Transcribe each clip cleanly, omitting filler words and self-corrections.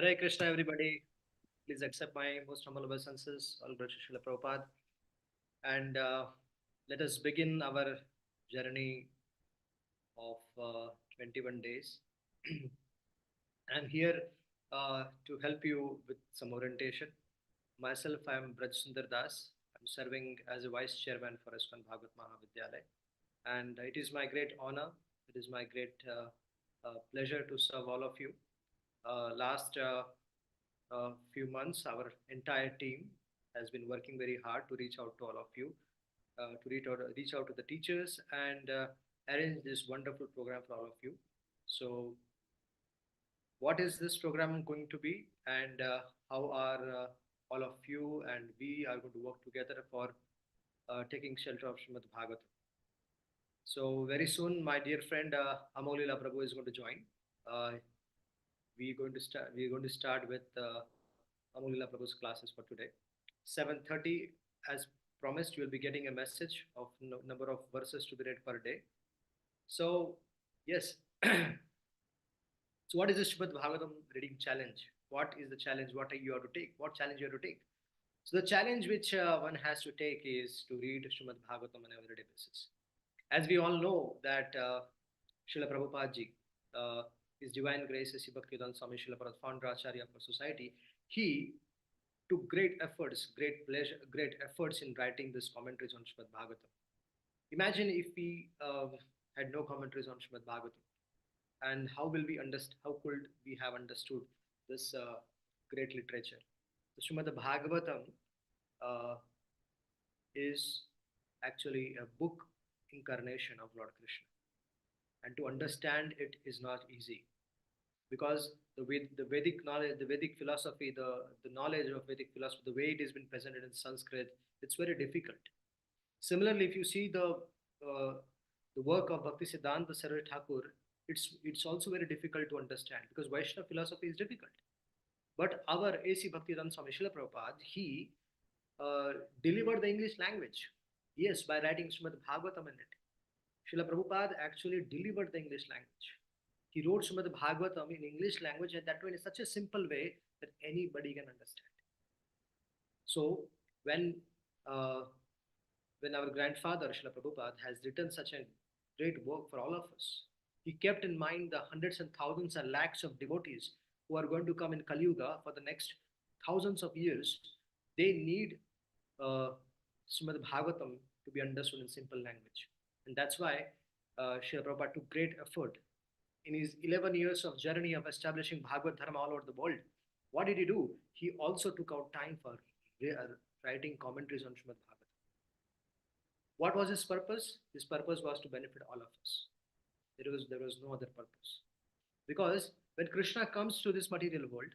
Hare Krishna, everybody. Please accept my most humble obeisances. All glories to Srila Prabhupada. And let us begin our journey of 21 days. I'm here to help you with some orientation. Myself, I am Braj Sundar Das. I'm serving as a vice chairman for ISKCON Bhagavat Mahavidyalaya. And it is my great honor, it is my great pleasure to serve all of you. Last few months, our entire team has been working very hard to reach out to all of you, reach out to the teachers, and arrange this wonderful program for all of you. So, what is this program going to be, and how are all of you and we are going to work together for taking shelter of Srimad Bhagavatam? So, very soon, my dear friend Amogh Lila Prabhu is going to join. Uh, we're going to start with Amogh Lila Prabhu's classes for today. 7:30, as promised, you will be getting a message of number of verses to be read per day. So, yes. So, what is the Srimad Bhagavatam reading challenge? What is the challenge? What are you have to take? What challenge you have to take? So, the challenge which one has to take is to read Srimad Bhagavatam on an everyday basis. As we all know that Srila Prabhupada ji, His Divine Grace, Sri Bhaktivedanta Swami Srila Prabhupada, founder Acharya for society, he took great efforts, great pleasure, great efforts in writing this commentaries on Srimad Bhagavatam. Imagine if we had no commentaries on Srimad Bhagavatam, and how will we understand? How could we have understood this great literature? The Srimad Bhagavatam uh, is actually a book incarnation of Lord Krishna, and to understand it is not easy because the Vedic knowledge, the Vedic philosophy, the knowledge of Vedic philosophy, the way it has been presented in Sanskrit, it's very difficult. Similarly, if you see uh, the work of Bhakti Siddhanta Saraswati Thakur, it's also very difficult to understand because Vaishnava philosophy is difficult. But our A.C. Bhaktivedanta Swami Srila Prabhupada, he uh, delivered the English language. Yes, by writing Srimad Bhagavatam in it. Srila Prabhupada actually delivered the English language. He wrote Srimad Bhagavatam in English language, and that way in such a simple way that anybody can understand. So when uh, when our grandfather Srila Prabhupada has written such a great work for all of us, he kept in mind the hundreds and thousands and lakhs of devotees who are going to come in Kali Yuga for the next thousands of years. They need uh, Srimad Bhagavatam to be understood in simple language. And that's why Srila Prabhupada took great effort in his 11 years of journey of establishing Bhagavad Dharma all over the world. What did he do? He also took out time for writing commentaries on Srimad Bhagavatam. What was his purpose? His purpose was to benefit all of us. There was no other purpose. Because when Krishna comes to this material world,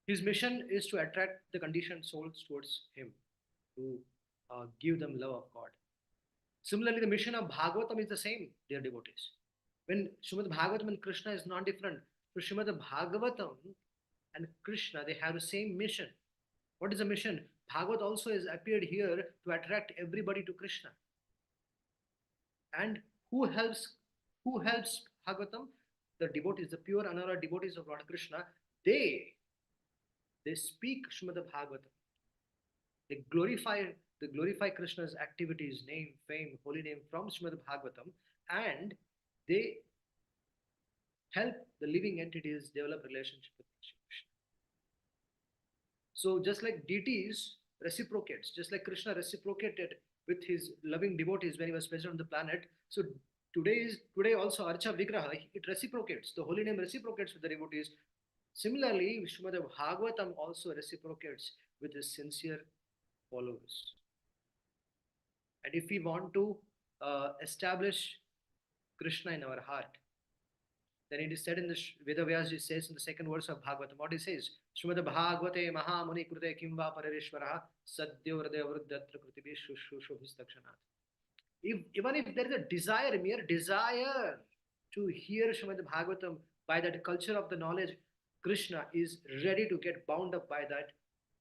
his mission is to attract the conditioned souls towards him, to give them love of God. Similarly, the mission of Bhagavatam is the same, dear devotees. When Srimad Bhagavatam and Krishna is not different, so Srimad Bhagavatam and Krishna, they have the same mission. What is the mission? Bhagavat also has appeared here to attract everybody to Krishna. And who helps Bhagavatam? The devotees, the pure anara devotees of Lord Krishna, they speak Srimad Bhagavatam. They glorify Krishna's activities, name, fame, holy name from Srimad Bhagavatam, and they help the living entities develop relationship with Krishna. So just like deities reciprocates, just like Krishna reciprocated with his loving devotees when he was present on the planet, so today also Archa Vigraha, it reciprocates. The holy name reciprocates with the devotees. Similarly, Srimad Bhagavatam also reciprocates with his sincere followers. And if we want to establish Krishna in our heart, then it is said in the Vedavyas, it says in the second verse of Bhagavatam, what it says, Srimad Bhagavate Mahamuni Krute Kimva Pararishvaraha Sadhyo Hridaya Vruddhatra Krutibi Shushubhistakshanath. Even if there is a desire, mere desire to hear Srimad Bhagavatam by that culture of the knowledge, Krishna is ready to get bound up by that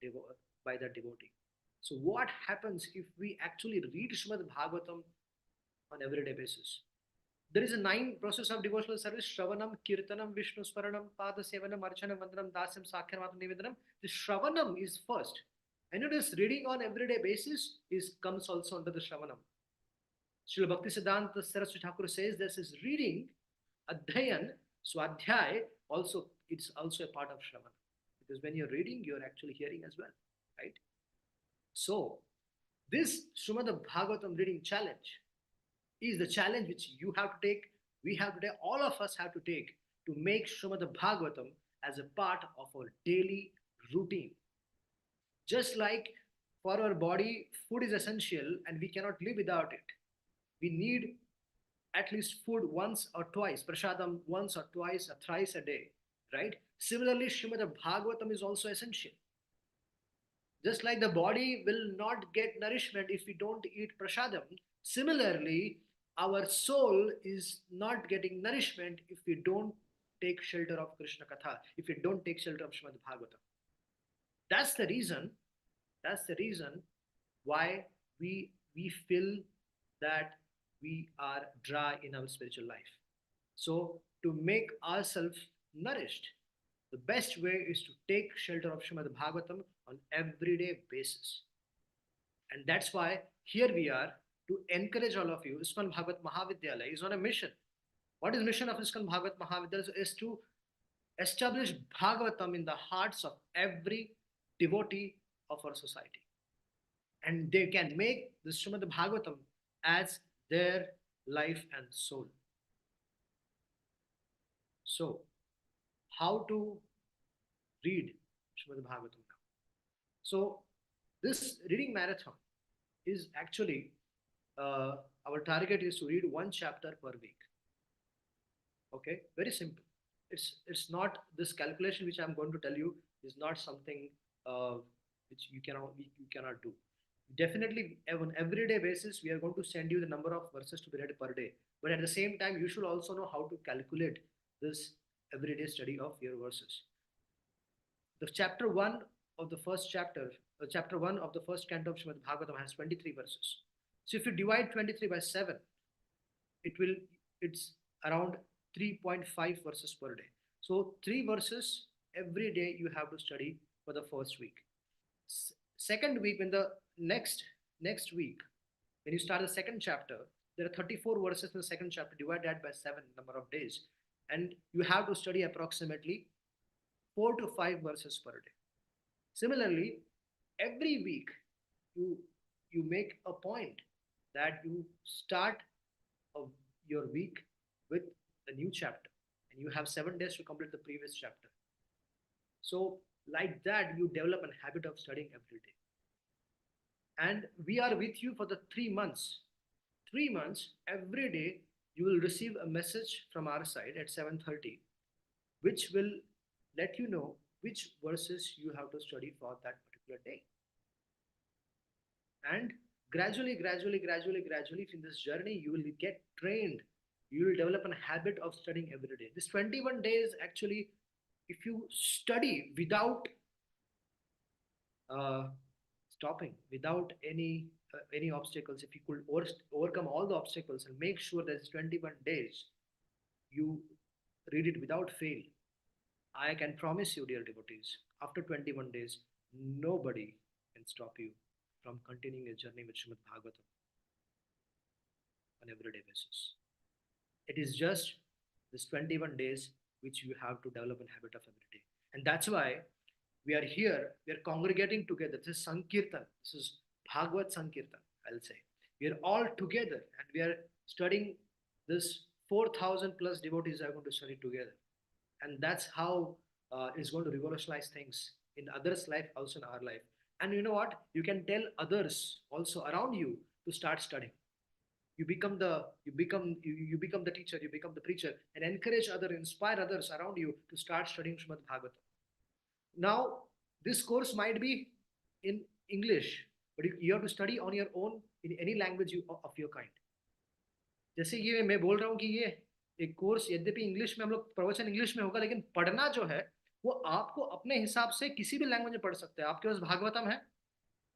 devotee. So what happens if we actually read Srimad Bhagavatam on everyday basis? There is a 9 process of devotional service: Shravanam, Kirtanam, Vishnu Smaranam, Pada Sevanam, Archanam, Vandanam, Dasam, Sakhyam, Nivedanam. The Shravanam is first. And it is reading on everyday basis is comes also under the Shravanam. Srila Bhakti Siddhanta Saraswati Thakur says this is reading, Adhyayan, Swadhyay, also it's also a part of Shravana. Because when you're reading, you're actually hearing as well, right? So, this Srimad Bhagavatam reading challenge is the challenge which you have to take, we have to take, all of us have to take to make Srimad Bhagavatam as a part of our daily routine. Just like for our body, food is essential and we cannot live without it. We need at least food once or twice, prasadam once or twice or thrice a day, right? Similarly, Srimad Bhagavatam is also essential. Just like the body will not get nourishment if we don't eat prasadam, similarly, our soul is not getting nourishment if we don't take shelter of Krishna Katha, if we don't take shelter of Srimad Bhagavatam. That's the reason, that's the reason why we feel that we are dry in our spiritual life. So to make ourselves nourished, the best way is to take shelter of Srimad Bhagavatam on everyday basis. And that's why here we are to encourage all of you. ISKCON Bhagavat Mahavidyalaya is on a mission. What is mission of ISKCON Bhagavat Mahavidyalaya? Is to establish Bhagavatam in the hearts of every devotee of our society. And they can make the Srimad Bhagavatam as their life and soul. So, how to read Srimad Bhagavatam now? So, this reading marathon is actually our target is to read one chapter per week. Okay, very simple. It's not this calculation which I'm going to tell you is not something which you cannot do. Definitely, on everyday basis, we are going to send you the number of verses to be read per day. But at the same time, you should also know how to calculate this everyday study of your verses. The chapter 1 of the first chapter, chapter 1 of the first canto of Srimad Bhagavatam has 23 verses. So if you divide 23 by 7, it's around 3.5 verses per day. So 3 verses every day you have to study for the first week. Second week, when the next week, when you start the second chapter, there are 34 verses in the second chapter. Divide that by 7 number of days, and you have to study approximately 4 to 5 verses per day. Similarly, every week you make a point that you start your week with a new chapter, and you have 7 days to complete the previous chapter. So like that, you develop a habit of studying every day. And we are with you for the 3 months. 3 months, every day, you will receive a message from our side at 7:30, which will let you know which verses you have to study for that particular day. And gradually, in this journey, you will get trained. You will develop a habit of studying every day. This 21 days, actually, if you study without stopping, without any obstacles, if you could overcome all the obstacles and make sure that it's 21 days, you read it without fail, I can promise you, dear devotees, after 21 days, nobody can stop you from continuing a journey with Srimad Bhagavatam on everyday basis. It is just this 21 days which you have to develop a habit of every day. And that's why we are here, we are congregating together. This is Sankirtan, this is Bhagavat Sankirtan, I'll say. We are all together and we are studying this. 4,000 plus devotees are going to study together. And that's how it's going to revolutionize things in others' life, also in our life. And you know what? You can tell others also around you to start studying. You become the teacher, you become the preacher, and encourage others, inspire others around you to start studying Srimad Bhagavatam. Now, this course might be in English, but you have to study on your own in any language of your kind. जैसे ये मैं बोल रहा हूँ कि ये एक course यद्यपि इंग्लिश में हम लोग प्रवचन इंग्लिश में होगा, लेकिन पढ़ना जो है वो आपको अपने हिसाब से किसी भी लैंग्वेज में पढ़ सकते हैं. आपके पास भागवतम है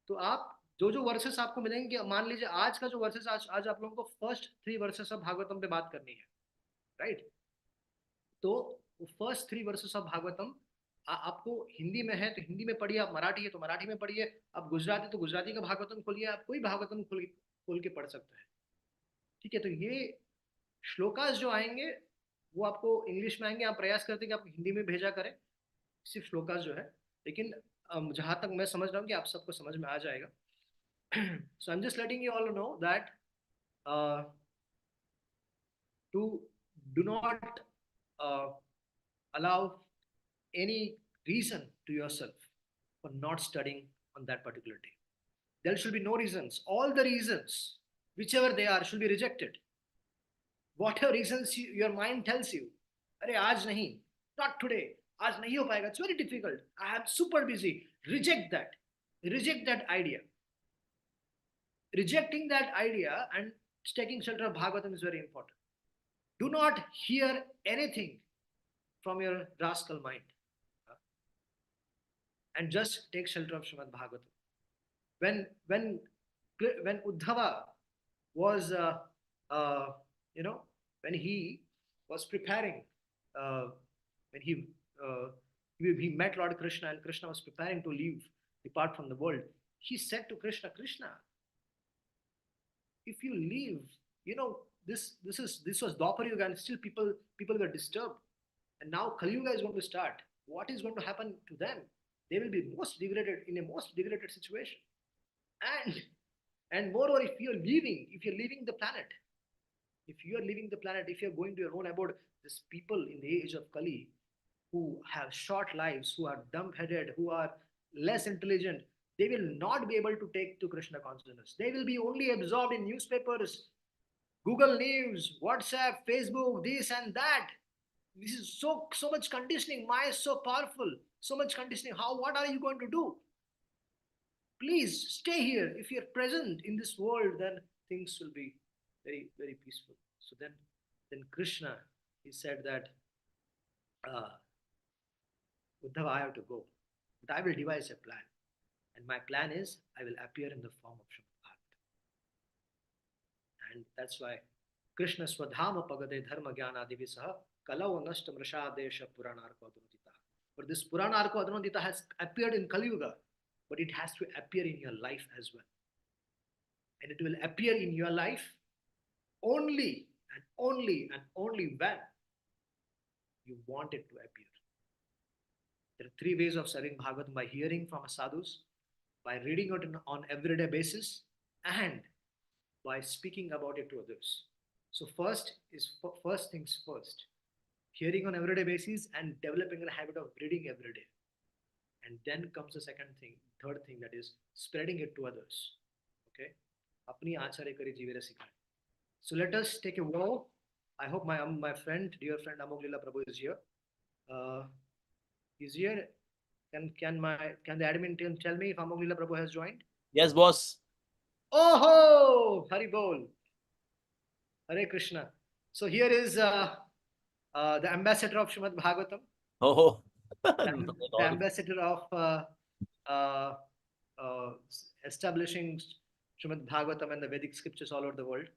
तो आप जो वर्सेस आपको मिलेंगे, कि मान लीजिए आज का जो वर्सेस, आज आप लोगों को फर्स्ट 3 वर्सेस ऑफ भागवतम पे बात करनी है, राइट? तो फर्स्ट 3 वर्सेस ऑफ भागवतम आपको हिंदी में है तो हिंदी में पढ़िए, आप मराठी है तो मराठी में पढ़िए, आप गुजराती तो गुजराती का भागवतम खोलिए, आप कोई भागवतम खोल के पढ़ सकते हैं। ठीक है, तो ये श्लोकास जो आएंगे वो आपको इंग्लिश में आएंगे, आप प्रयास करते हैं कि आप हिंदी में भेजा करें सिर्फ श्लोकास जो है, लेकिन जहां तक मैं समझ रहा हूँ कि आप सबको समझ में आ जाएगा। So I'm just letting you all know that to do not uh, allow any reason to yourself for not studying on that particular day. There should be no reasons. All the reasons, whichever they are, should be rejected. Whatever reasons your mind tells you, अरे आज नहीं, not today, आज नहीं हो पाएगा, it's very difficult, I am super busy. Reject that. Reject that idea. Rejecting that idea and taking shelter of Bhagavatam is very important. Do not hear anything from your rascal mind, and just take shelter of Srimad Bhagavatam. When Uddhava was uh, you know when he was preparing, uh, when he met Lord Krishna, and Krishna was preparing to depart from the world, he said to Krishna, Krishna, if you leave, this was Dwapar Yuga, and still people were disturbed, and now Kali Yuga is going to start. What is going to happen to them? They will be most degraded situation. And moreover, if you're leaving the planet, if you're going to your own abode, these people in the age of Kali who have short lives, who are dumb-headed, who are less intelligent, they will not be able to take to Krishna consciousness. They will be only absorbed in newspapers, Google News, WhatsApp, Facebook, this and that. This is so much conditioning. Maya is so powerful. So much conditioning. What are you going to do? Please stay here. If you're present in this world, then things will be very, very peaceful. So then Krishna, he said that, Uddhava, I have to go, but I will devise a plan. And my plan is I will appear in the form of Srimad Bhagavatam. And that's why Krishna Swadhama Pagade Dharma Jnana Divisaha Kalau Nashta Mrashadesha Puranarko Adnodita. But this Puranarko Adnodita has appeared in Kali Yuga, but it has to appear in your life as well. And it will appear in your life only and only and only when you want it to appear. There are 3 ways of studying Bhagavatam: by hearing from a sadhus, by reading it on everyday basis, and by speaking about it to others. So first things first, hearing on everyday basis and developing a habit of reading every day. And then comes the third thing, that is spreading it to others. Okay? Apni acharya kari jivere sikhai. So let us take a vow. I hope my dear friend Amogh Lila Prabhu is here. Is here. Can the admin team tell me if Amogh Lila Prabhu has joined? Yes, boss. Oh, Hari Bol. Hare Krishna. So here is the ambassador of Srimad Bhagavatam. Oh, the ambassador of establishing Srimad Bhagavatam and the Vedic scriptures all over the world.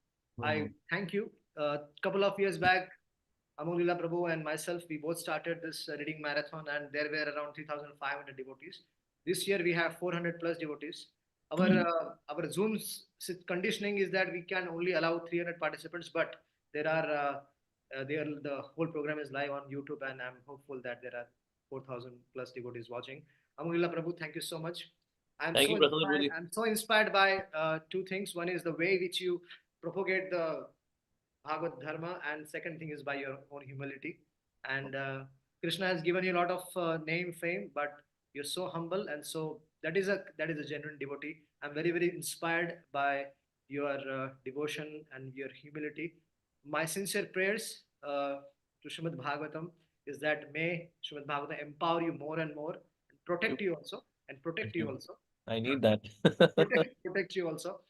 I thank you. A couple of years back, Amogh Lila Prabhu and myself, we both started this reading marathon, and there were around 3,500 devotees. This year we have 400 plus devotees. Our Zoom's conditioning is that we can only allow 300 participants, but the whole program is live on YouTube, and I'm hopeful that there are 4,000 plus devotees watching. Amogh Lila Prabhu, thank you so much. I'm so inspired by 2 things. One is the way which you propagate the Bhagavad Dharma, and second thing is by your own humility. And Krishna has given you a lot of name, fame, but you're so humble, and so that is a genuine devotee. I'm very, very inspired by your devotion and your humility. My sincere prayers to Srimad Bhagavatam is that may Srimad Bhagavatam empower you more and more, and protect you also, I need that. protect you also.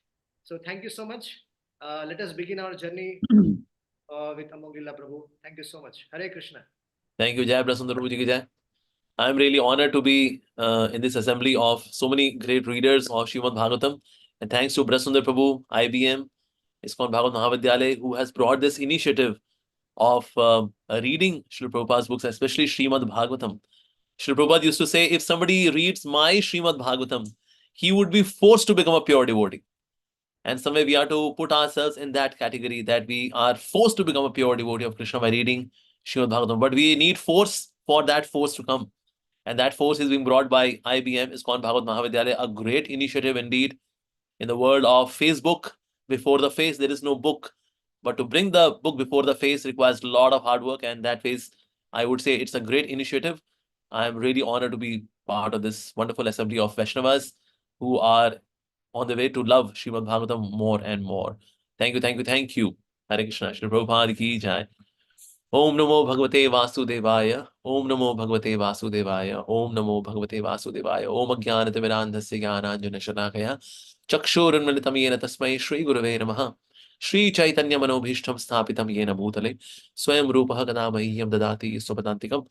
So thank you so much. Let us begin our journey with Amogh Lila Prabhu. Thank you so much. Hare Krishna. Thank you. Jai Prasundar Prabhu ji ki jai. I'm really honored to be in this assembly of so many great readers of Srimad Bhagavatam. And thanks to Brasundar Prabhu, IBM, ISKCON Bhagavad Mahavidyalaya, who has brought this initiative of reading Srila Prabhupada's books, especially Srimad Bhagavatam. Srila Prabhupada used to say, if somebody reads my Srimad Bhagavatam, he would be forced to become a pure devotee. And somewhere we are to put ourselves in that category, that we are forced to become a pure devotee of Krishna by reading Srimad Bhagavatam. But we need force for that force to come. And that force is being brought by IBM, ISKCON Bhagavad Mahavidyalaya, a great initiative indeed. In the world of Facebook, before the face, there is no book. But to bring the book before the face requires a lot of hard work. And that face, I would say it's a great initiative. I'm really honored to be part of this wonderful assembly of Vaishnavas who are on the way to love Srimad Bhagavatam more and more. Thank you, thank you, thank you. Hare Krishna, Srila Prabhupada ki jai. Om Namo Bhagavate Vasudevaya. Om Namo Bhagavate Vasudevaya. Om Namo Bhagavate Vasudevaya. Om Ajnanatimirandhasya Jnananjana Shalakaya. Chakshurunmilitam yena tasmai Shri Gurave Namaha. Shri Chaitanya Manobhishtam Sthapitam yena Bhutale. Swayam Rupaha Kadamahyam Dadati Swapadantikam.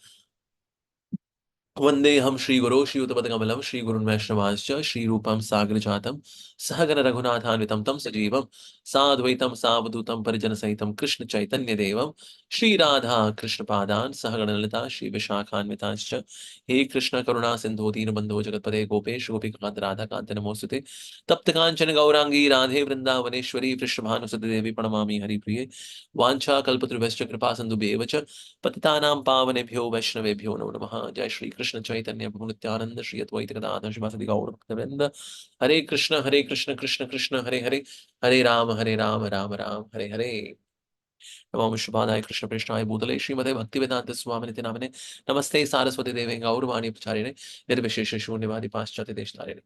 वंदे हम श्री गुरो श्रीयुतपदकमलं श्री गुरुन् वैष्णवांश्च श्री रूपं साग्र जातं सहगण रघुनाथान्वितं तं सजीवं साद्वैतं सावधूतं परिजन सहितं कृष्ण चैतन्य देवं श्री राधा कृष्ण पादान् सहगण ललिता श्री विशाखान्वितांश्च हे कृष्ण करुणा सिंधु दीनबंधो जगतपते गोपेश गोपिकांत राधा कांत नमोस्तुते तप्त कांचन गौरांगी राधे वृंदावनेश्वरी पृष्ठभानुसुते देवी प्रणमामि हरिप्रिये वांछा कल्पतरुभ्यश्च कृपा सिन्धुभ्येव च पतितानां पावनेभ्यो वैष्णवेभ्यो नमो नमः। जय श्री कृष्ण चैतन्य प्रभु नित्यानंद श्री अद्वैत गदाधर श्रीवासदि गौर भक्तवृंद। हरे कृष्ण कृष्ण कृष्ण हरे हरे, हरे राम राम राम हरे हरे। नमो विष्णुपादाय कृष्ण प्रेष्ठाय भूतले श्रीमते भक्तिवेदांत स्वामिने नामिने नमस्ते सारस्वती देवे गौरवाणी प्रचारिणे निर्विशेष शून्यवादी पाश्चात्य देशतारिणे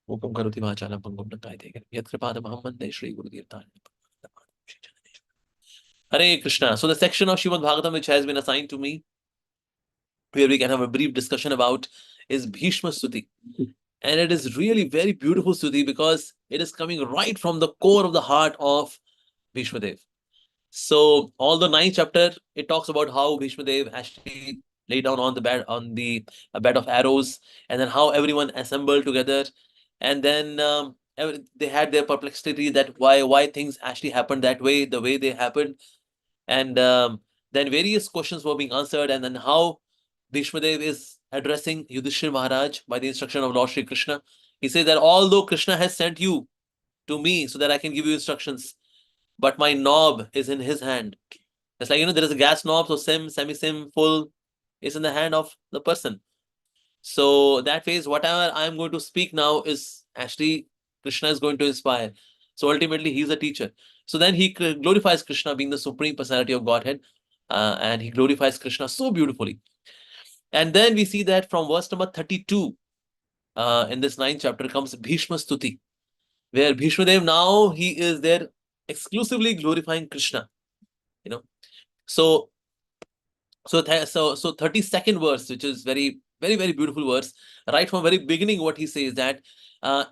मूकं करोति वाचालं पंगुं लङ्कायते यत्कृपादमहं वन्दे श्रीगुरुदेवतारिणे। Hare Krishna. So the section of Srimad Bhagavatam which has been assigned to me, where we can have a brief discussion about, is Bhishma Stuti. And it is really very beautiful Stuti because it is coming right from the core of the heart of Bhishma Dev. So all the 9th chapter, it talks about how Bhishma Dev actually lay down on the bed, a bed of arrows, and then how everyone assembled together. And then they had their perplexity that why things actually happened that way, the way they happened. And then various questions were being answered, and then how Bhishma Dev is addressing Yudhishthira Maharaj by the instruction of Lord Shri Krishna. He says that although Krishna has sent you to me so that I can give you instructions, but my knob is in his hand. It's like, there is a gas knob, so semi-sim, full is in the hand of the person. So that phase, whatever I'm going to speak now is actually Krishna is going to inspire. So ultimately, he's a teacher. So then he glorifies Krishna being the supreme personality of Godhead, and he glorifies Krishna so beautifully. And then we see that from verse number 32 in this 9th chapter comes Bhishma Stuti, where Bhishma Dev now he is there exclusively glorifying Krishna. So 32nd verse, which is very beautiful verse, right from very beginning, what he says that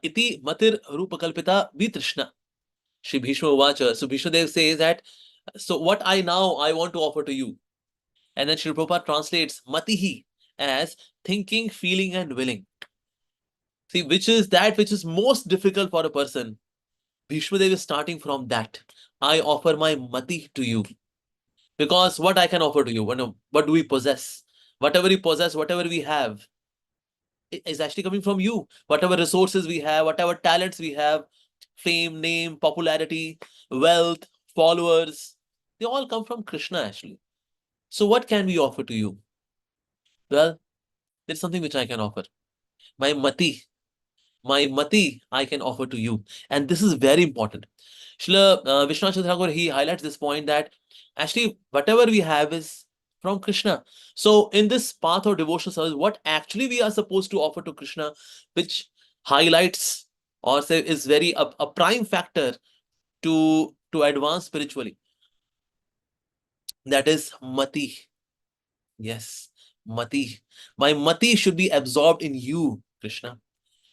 iti matir rupakalpita vitrishna Shri Bhishma Vacha. So Bhishma Dev says that, so what I want to offer to you. And then Shri Prabhupada translates matihi as thinking, feeling, and willing. See, which is most difficult for a person. Bhishma Dev is starting from that. I offer my mati to you. Because what I can offer to you, what do we possess? Whatever we possess, whatever we have, is actually coming from you. Whatever resources we have, whatever talents we have, fame, name, popularity, wealth, followers, they all come from Krishna actually. So what can we offer to you? Well, there's something which I can offer. My mati I can offer to you. And this is very important. Srila Vishwanath Thakur, he highlights this point that actually whatever we have is from Krishna. So in this path of devotional service, what actually we are supposed to offer to Krishna, which highlights or say is very a prime factor to advance spiritually, that is mati. Yes, mati. My mati should be absorbed in you, Krishna.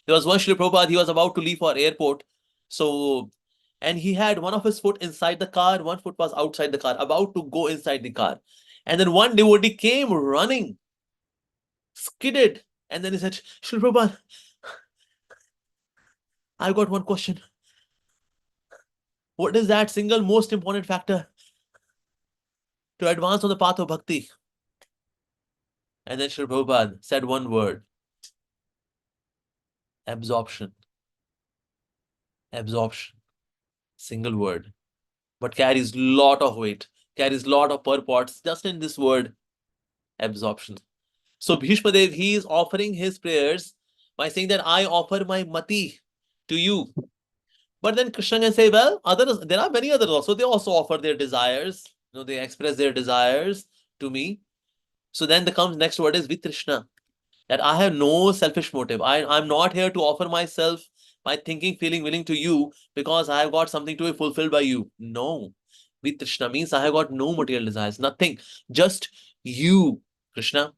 There was one Srila Prabhupada, he was about to leave for airport. So, and he had one of his foot inside the car, one foot was outside the car, about to go inside the car. And then one devotee came running skidded. And then he said, Srila Prabhupada, I've got one question. What is that single most important factor to advance on the path of bhakti? And then Srila Prabhupada said one word: absorption. Absorption. Single word. But carries lot of weight, carries lot of purports just in this word, absorption. So Bhishma Dev, he is offering his prayers by saying that I offer my mati to you. But then Krishna can say, well, others, there are many others also. They also offer their desires. They express their desires to me. So then the comes next word is vitrishna, that I have no selfish motive. I'm not here to offer myself, my thinking, feeling, willing to you because I have got something to be fulfilled by you. No. Vitrishna means I have got no material desires, nothing. Just you, Krishna.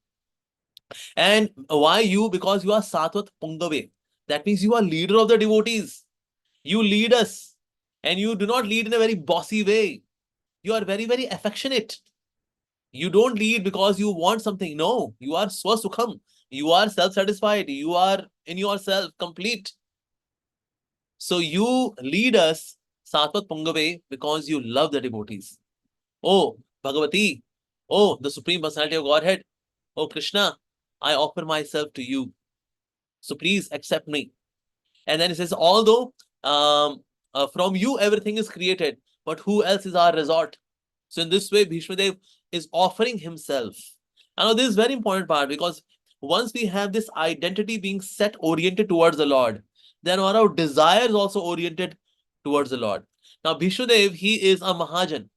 And why you? Because you are Satvat Pungave. That means you are leader of the devotees. You lead us. And you do not lead in a very bossy way. You are very, very affectionate. You don't lead because you want something. No, you are swasukham. You are self-satisfied. You are in yourself complete. So you lead us, Satvat Pungave, because you love the devotees. Oh, Bhagavati. Oh, the Supreme Personality of Godhead. Oh, Krishna, I offer myself to you. So please accept me. And then it says, although from you everything is created, but who else is our resort? So in this way, Bhishma Dev is offering himself. Now, this is very important part, because once we have this identity being set oriented towards the Lord, then our desires also oriented towards the Lord. Now, Bhishma Dev, he is a Mahajan.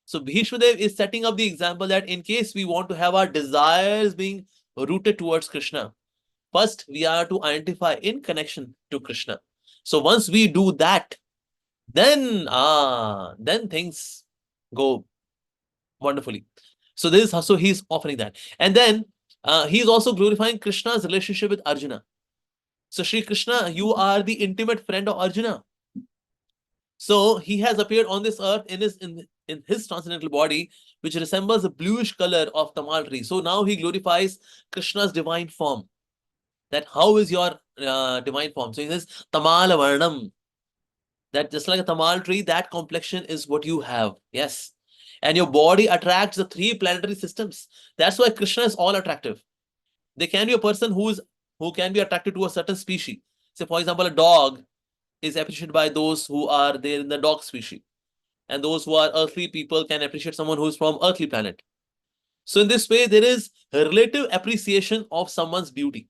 So Bhishma Dev is setting up the example that in case we want to have our desires being rooted towards Krishna, first we are to identify in connection to Krishna. So once we do that, then things go wonderfully. So this is how, so he's offering that. And then he's also glorifying Krishna's relationship with Arjuna. So Sri Krishna, you are the intimate friend of Arjuna. So he has appeared on this earth in his transcendental body, which resembles the bluish color of tamal tree. So now he glorifies Krishna's divine form. That how is your divine form? So he says tamal varnam. That just like a tamal tree, that complexion is what you have. Yes. And your body attracts the 3 planetary systems. That's why Krishna is all attractive. There can be a person who can be attracted to a certain species. Say, for example, a dog is appreciated by those who are there in the dog species. And those who are earthly people can appreciate someone who is from earthly planet. So in this way, there is a relative appreciation of someone's beauty.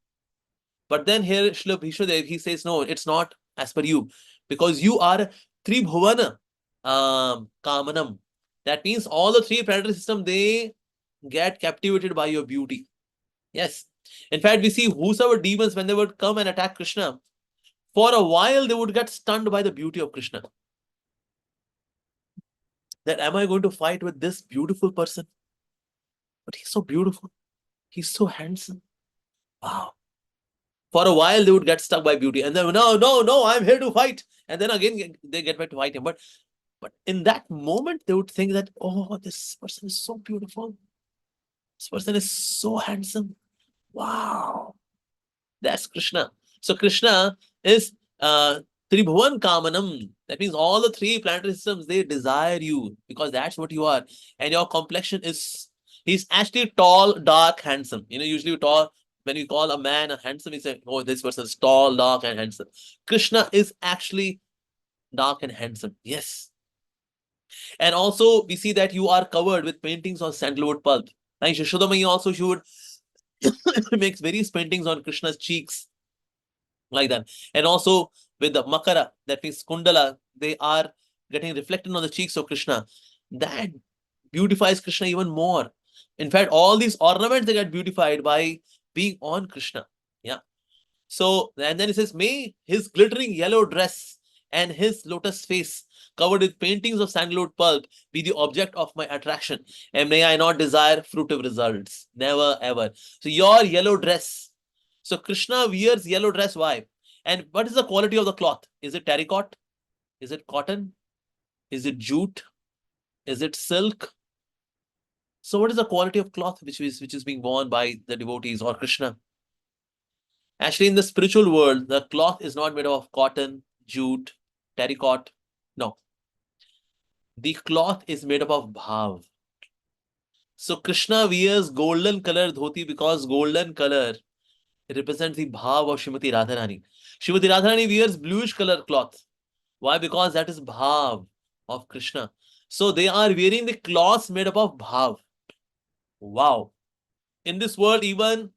But then here, Srila Bhishmadev, he says, no, it's not as per you, because you are Tribhuvana Kamanam. That means all the 3 planetary systems, they get captivated by your beauty. Yes. In fact, we see whosoever demons, when they would come and attack Krishna, for a while they would get stunned by the beauty of Krishna. That am I going to fight with this beautiful person? But he's so beautiful. He's so handsome. Wow. For a while they would get stuck by beauty, and then no, I'm here to fight. And then again they get back to fight him. But in that moment they would think that, oh, this person is so beautiful. This person is so handsome. Wow. That's Krishna. So Krishna is Tribhuvan Kamanam. That means all the 3 planetary systems, they desire you because that's what you are. And your complexion is, he's actually tall, dark, handsome. Usually tall, when you call a man a handsome, you say, oh, this person is tall, dark, and handsome. Krishna is actually dark and handsome. Yes. And also we see that you are covered with paintings on sandalwood pulp. And Yashodamai also, she would makes various paintings on Krishna's cheeks, like that. And also with the makara, that means kundala, they are getting reflected on the cheeks of Krishna. That beautifies Krishna even more. In fact, all these ornaments, they get beautified by being on Krishna. Yeah. So, and then it says, may his glittering yellow dress and his lotus face covered with paintings of sandalwood pulp be the object of my attraction, and may I not desire fruitive results. Never ever. So your yellow dress. So Krishna wears yellow dress. Why? And what is the quality of the cloth? Is it terracotta? Is it cotton? Is it jute? Is it silk? So what is the quality of cloth which is being worn by the devotees or Krishna? Actually, in the spiritual world, the cloth is not made of cotton, jute, terracotta. No. The cloth is made up of bhav. So Krishna wears golden color dhoti because golden color represents the bhav of Srimati Radharani. Srimati Radharani wears bluish color cloth. Why? Because that is bhav of Krishna. So they are wearing the cloths made up of bhav. Wow. In this world, even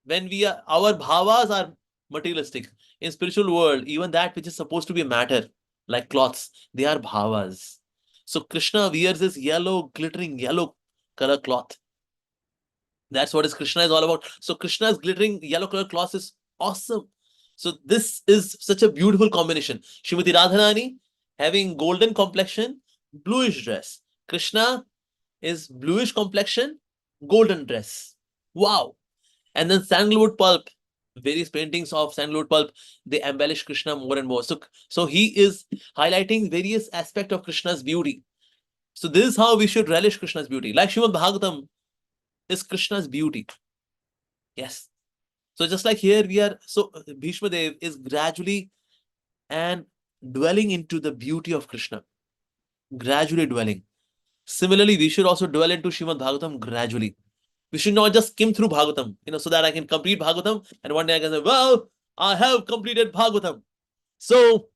when our bhavas are materialistic. In spiritual world, even that which is supposed to be a matter, like cloths, they are bhavas. So Krishna wears this yellow, glittering yellow color cloth. That's what is Krishna is all about. So Krishna's glittering yellow color cloth is awesome. So this is such a beautiful combination. Srimati Radharani having golden complexion, bluish dress. Krishna is bluish complexion, golden dress. Wow. And then sandalwood pulp, various paintings of sandalwood pulp, they embellish Krishna more and more. So he is highlighting various aspects of Krishna's beauty. So this is how we should relish Krishna's beauty. Like Srimad Bhagavatam is Krishna's beauty. Yes. So just like here we are, so Bhishma Dev is gradually and dwelling into the beauty of Krishna. Gradually dwelling. Similarly, we should also dwell into Srimad Bhagavatam gradually. We should not just skim through Bhagavatam, so that I can complete Bhagavatam and one day I can say, well, I have completed Bhagavatam. So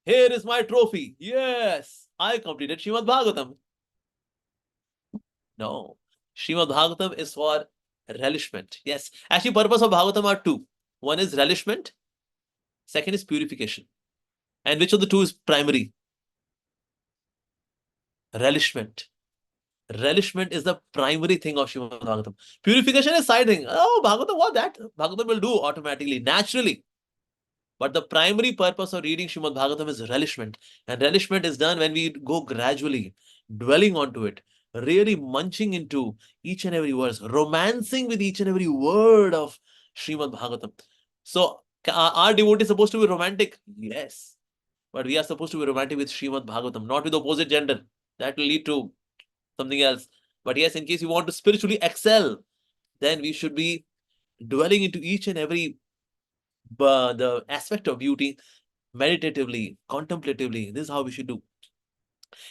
here is my trophy. Yes, I completed Srimad Bhagavatam. No, Srimad Bhagavatam is for relishment. Yes, actually purpose of Bhagavatam are two. One is relishment, second is purification. And which of the two is primary? Relishment. Relishment is the primary thing of Srimad Bhagavatam. Purification is side thing. Oh, Bhagavatam, what that? Bhagavatam will do automatically, naturally. But the primary purpose of reading Srimad Bhagavatam is relishment. And relishment is done when we go gradually, dwelling onto it, really munching into each and every verse, romancing with each and every word of Srimad Bhagavatam. So, are devotees supposed to be romantic? Yes. But we are supposed to be romantic with Srimad Bhagavatam, not with opposite gender. That will lead to something else. But yes, in case you want to spiritually excel, then we should be dwelling into each and every the aspect of beauty meditatively, contemplatively. This is how we should do.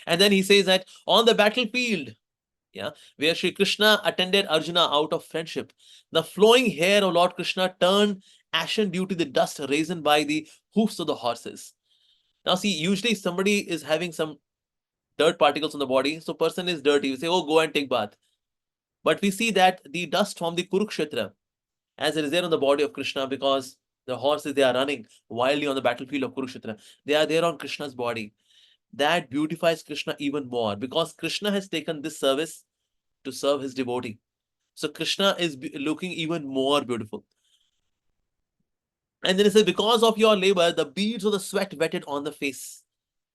And then he says that on the battlefield, where Sri Krishna attended Arjuna out of friendship, the flowing hair of Lord Krishna turned ashen due to the dust risen by the hoofs of the horses. Now see, usually somebody is having some dirt particles on the body, so person is dirty. We say, oh, go and take bath. But we see that the dust from the Kurukshetra, as it is there on the body of Krishna, because the horses, they are running wildly on the battlefield of Kurukshetra. They are there on Krishna's body. That beautifies Krishna even more, because Krishna has taken this service to serve his devotee. So Krishna is looking even more beautiful. And then it says, because of your labor, the beads of the sweat wetted on the face.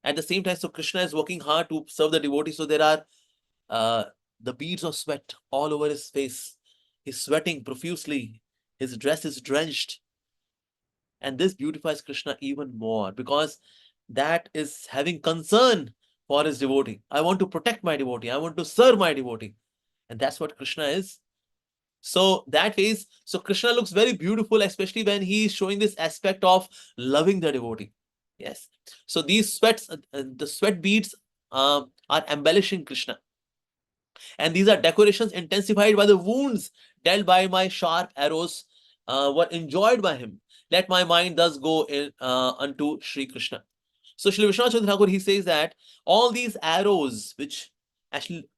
At the same time, so Krishna is working hard to serve the devotee. So there are the beads of sweat all over his face. He's sweating profusely. His dress is drenched. And this beautifies Krishna even more, because that is having concern for his devotee. I want to protect my devotee. I want to serve my devotee. And that's what Krishna is. So that phase, so Krishna looks very beautiful, especially when he is showing this aspect of loving the devotee. Yes. So these the sweat beads are embellishing Krishna. And these are decorations intensified by the wounds dealt by my sharp arrows were enjoyed by him. Let my mind thus go in unto Sri Krishna. So Srila Vishwanath Thakur, he says that all these arrows, which actually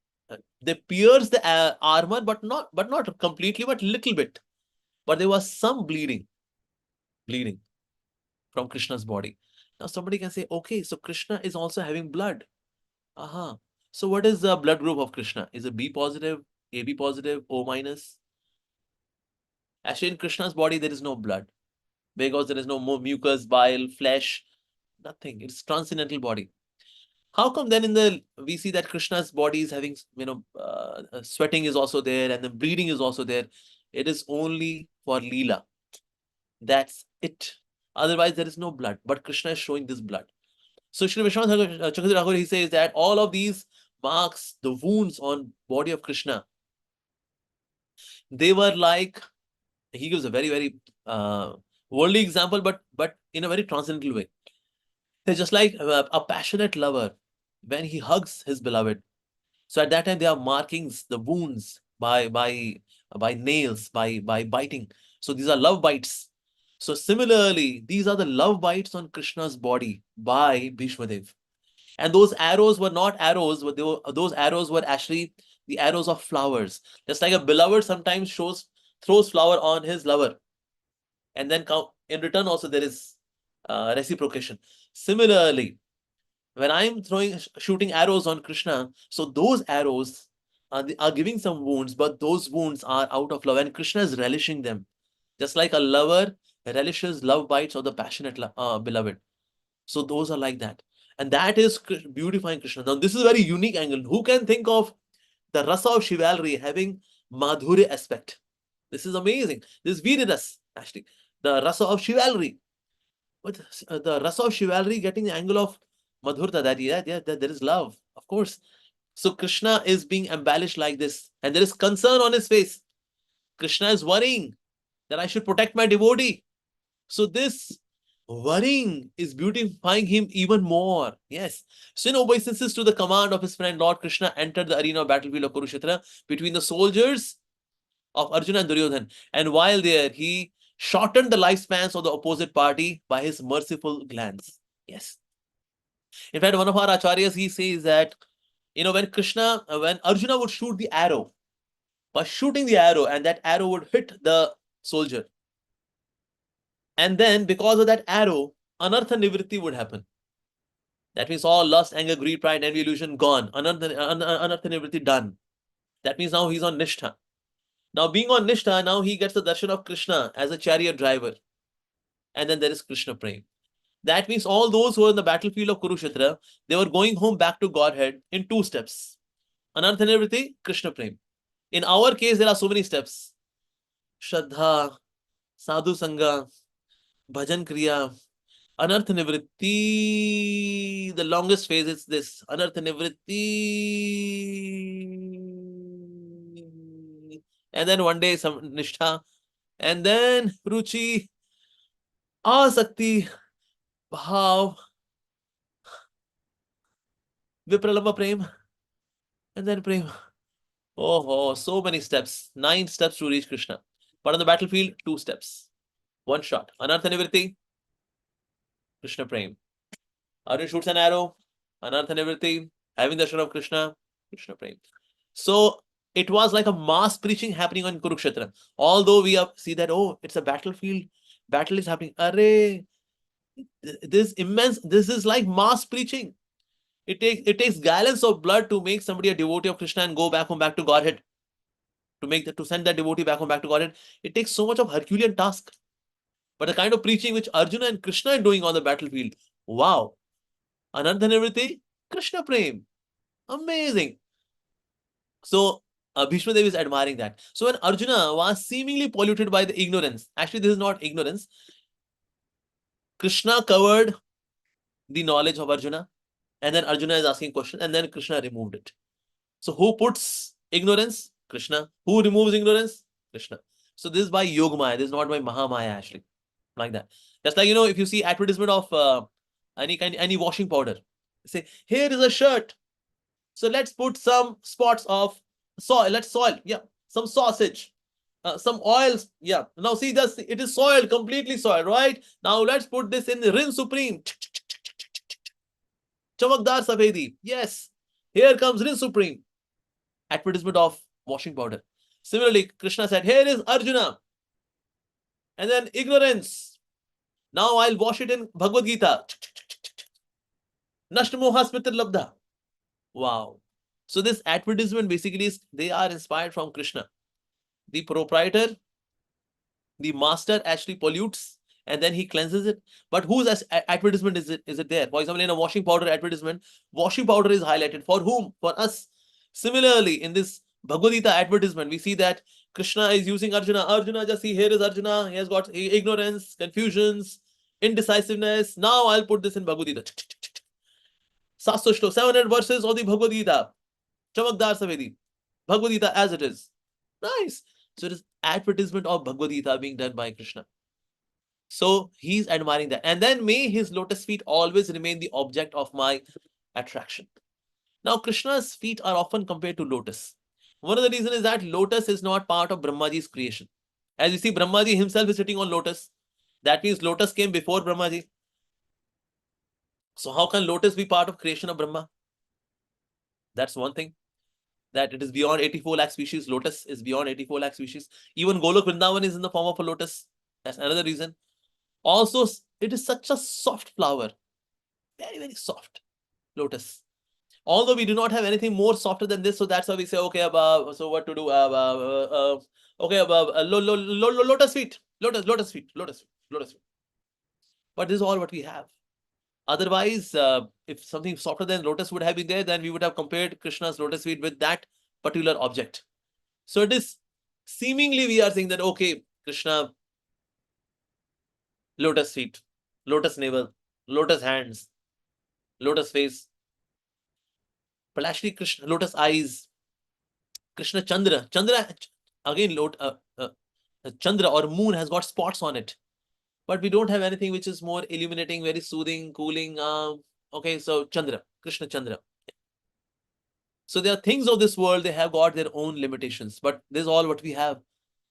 they pierce the armor, but not completely, but little bit. But there was some bleeding from Krishna's body. Now somebody can say, okay, so Krishna is also having blood. Aha. So what is the blood group of Krishna? Is it B positive, AB positive, O minus? Actually, in Krishna's body, there is no blood, because there is no more mucus, bile, flesh, nothing. It's transcendental body. How come then we see that Krishna's body is having, sweating is also there, and the bleeding is also there? It is only for Lila. That's it. Otherwise, there is no blood. But Krishna is showing this blood. So Sri Vishwanath Chakravarti Thakur, he says that all of these marks, the wounds on body of Krishna, they were like, he gives a very, very worldly example, but in a very transcendental way. They're just like a passionate lover when he hugs his beloved. So at that time, there are markings, the wounds by nails, by biting. So these are love bites. So similarly, these are the love bites on Krishna's body by Bhishma Dev. And those arrows were not arrows, but those arrows were actually the arrows of flowers. Just like a beloved sometimes throws flower on his lover, and then in return also there is reciprocation. Similarly, when I'm shooting arrows on Krishna, so those arrows are giving some wounds, but those wounds are out of love, and Krishna is relishing them, just like a lover relishes love bites of the passionate beloved. So those are like that, and that is beautifying Krishna. Now this is a very unique angle. Who can think of the rasa of chivalry having madhurya aspect? This is amazing. This is Veeras, actually, the rasa of chivalry. But the rasa of chivalry getting the angle of madhurta, that there is love, of course. So Krishna is being embellished like this, and there is concern on his face. Krishna is worrying that I should protect my devotee. So this worrying is beautifying him even more. Yes. So in obeisances to the command of his friend Lord Krishna entered the arena of battlefield of Kurukshetra between the soldiers of Arjuna and Duryodhan. And while there, he shortened the lifespans of the opposite party by his merciful glance. Yes. In fact, one of our acharyas, he says that, when Arjuna would shoot the arrow, by shooting the arrow, and that arrow would hit the soldier. And then because of that arrow, anartha nivritti would happen. That means all lust, anger, greed, pride, envy, illusion gone. Anartha nivritti done. That means now he's on nishtha. Now being on nishtha, now he gets the darshan of Krishna as a chariot driver. And then there is Krishna Prem. That means all those who were in the battlefield of Kurukshetra, they were going home back to Godhead in 2 steps. Anartha nivritti, Krishna Prem. In our case, there are so many steps. Shraddha, Sadhu Sangha, Bhajan Kriya, Anartha Nivritti. The longest phase is this. Anartha Nivritti. And then one day some Nishtha. And then Ruchi, Asakti, Bhav, Vipralamba Prem. And then Prem. Oh, so many steps. 9 steps to reach Krishna. But on the battlefield, 2 steps. One shot. Anartha Nivritti, Krishna Prem. Arjun shoots an arrow, Anartha Nivritti, having the darshan of Krishna, Krishna Prem. So it was like a mass preaching happening on Kurukshetra. Although we see that, it's a battlefield, battle is happening. Array, this is like mass preaching. It takes gallons of blood to make somebody a devotee of Krishna and go back home, back to Godhead. To send that devotee back home, back to Godhead, it takes so much of Herculean task. But the kind of preaching which Arjuna and Krishna are doing on the battlefield, wow. Anartha Nivritti, Krishna Prem. Amazing. So Bhishma Dev is admiring that. So when Arjuna was seemingly polluted by the ignorance, actually this is not ignorance. Krishna covered the knowledge of Arjuna, and then Arjuna is asking questions, and then Krishna removed it. So who puts ignorance? Krishna. Who removes ignorance? Krishna. So this is by Yogamaya. This is not by Mahamaya actually. Like that. Just like, if you see advertisement of any washing powder, say, here is a shirt. So let's put some spots of soil. Let's soil. Yeah. Some sausage. Some oils. Yeah. Now see this. It is soiled, completely soiled, right? Now let's put this in the Rin Supreme. Chamakdar Safedi. Yes. Here comes Rin Supreme. Advertisement of washing powder. Similarly, Krishna said, here is Arjuna. And then ignorance. Now I'll wash it in Bhagavad Gita. Nashtamoha Smritir Labdha. Wow. So this advertisement basically is, they are inspired from Krishna. The proprietor, the master actually pollutes and then he cleanses it. But whose advertisement is it there? For example, in a washing powder advertisement, washing powder is highlighted. For whom? For us. Similarly, in this Bhagavad Gita advertisement, we see that Krishna is using Arjuna. Arjuna, just see, here is Arjuna. He has got ignorance, confusions, indecisiveness. Now I'll put this in Bhagavad Gita. 700 verses of the Bhagavad Gita. Chamakdar Savedi. Bhagavad Gita as it is. Nice. So it is advertisement of Bhagavad Gita being done by Krishna. So he's admiring that. And then may his lotus feet always remain the object of my attraction. Now, Krishna's feet are often compared to lotus. One of the reasons is that lotus is not part of Brahmaji's creation. As you see, Brahmaji himself is sitting on lotus. That means lotus came before Brahmaji. So how can lotus be part of creation of Brahma? That's one thing. That it is beyond 84 lakh species. Lotus is beyond 84 lakh species. Even Golok Vrindavan is in the form of a lotus. That's another reason. Also, it is such a soft flower. Very, very soft. Lotus. Although we do not have anything more softer than this, so that's why we say, okay, so what to do? Okay, lotus feet. Lotus feet. But this is all what we have. Otherwise, if something softer than lotus would have been there, then we would have compared Krishna's lotus feet with that particular object. So it is seemingly we are saying that, okay, Krishna, lotus feet, lotus navel, lotus hands, lotus face. But actually, Krishna, lotus eyes, Krishna Chandra. Again, Chandra or moon has got spots on it. But we don't have anything which is more illuminating, very soothing, cooling. Okay, so Chandra, Krishna Chandra. So there are things of this world, they have got their own limitations, but this is all what we have.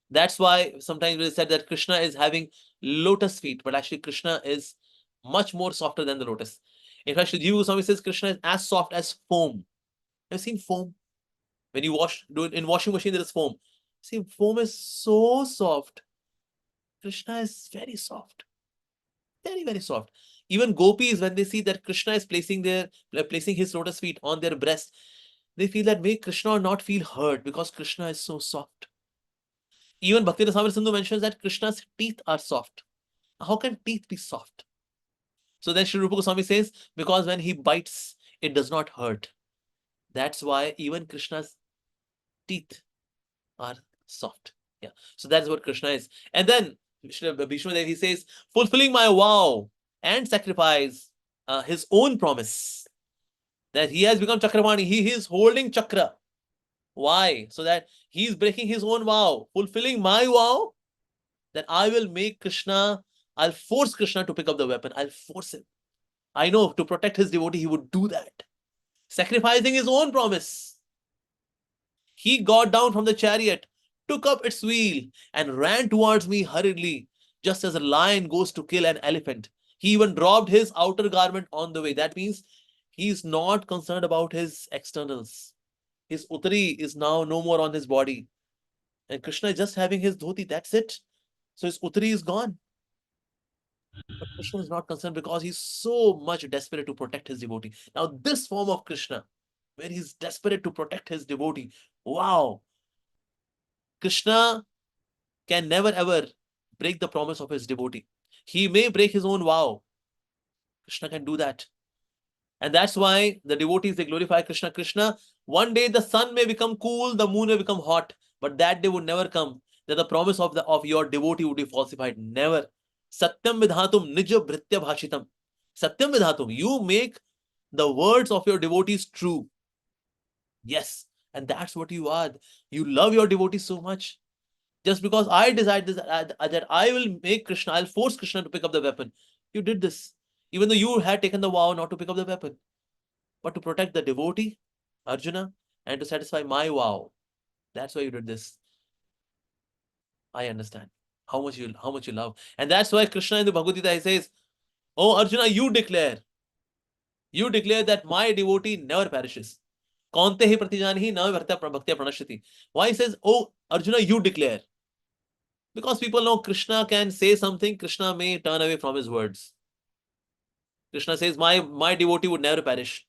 That's why sometimes we said that Krishna is having lotus feet, but actually Krishna is much more softer than the lotus. In fact, Jiva Goswami says Krishna is as soft as foam. Have you seen foam? When you in washing machine, there is foam. See, foam is so soft. Krishna is very soft. Very, very soft. Even gopis, when they see that Krishna is placing his lotus feet on their breast, they feel that may Krishna not feel hurt because Krishna is so soft. Even Bhakti Rasamrita Sindhu mentions that Krishna's teeth are soft. How can teeth be soft? So then Sri Rupa Goswami says, because when he bites, it does not hurt. That's why even Krishna's teeth are soft. Yeah. So that's what Krishna is. And then Bhishma Dev, he says, fulfilling my vow and sacrifice his own promise that he has become Chakravani. He is holding Chakra. Why? So that he is breaking his own vow, fulfilling my vow that I will make Krishna, I'll force Krishna to pick up the weapon. I'll force him. I know to protect his devotee, he would do that. Sacrificing his own promise. He got down from the chariot, took up its wheel, and ran towards me hurriedly, just as a lion goes to kill an elephant. He even dropped his outer garment on the way. That means he is not concerned about his externals. His uttari is now no more on his body. And Krishna is just having his dhoti, that's it. So his uttari is gone. But Krishna is not concerned because he's so much desperate to protect his devotee. Now this form of Krishna, where he's desperate to protect his devotee, wow. Krishna can never ever break the promise of his devotee. He may break his own vow. Krishna can do that. And that's why the devotees, they glorify Krishna. Krishna, one day the sun may become cool, the moon may become hot, but that day would never come that the promise of your devotee would be falsified. Never. Satyam vidhatum nija bhritya bhashitam. Satyam vidhatum. You make the words of your devotees true. Yes. And that's what you are. You love your devotees so much. Just because I decide this, that I will make Krishna, I'll force Krishna to pick up the weapon. You did this. Even though you had taken the vow not to pick up the weapon. But to protect the devotee, Arjuna, and to satisfy my vow. That's why you did this. I understand how much you love. And that's why Krishna in the Bhagavad Gita, he says, oh Arjuna, you declare that my devotee never perishes. Kaunte hi pratijanihi na bhaktya pranashyati. Why he says, oh Arjuna, you declare? Because people know Krishna can say something, Krishna may turn away from his words. Krishna says, my devotee would never perish.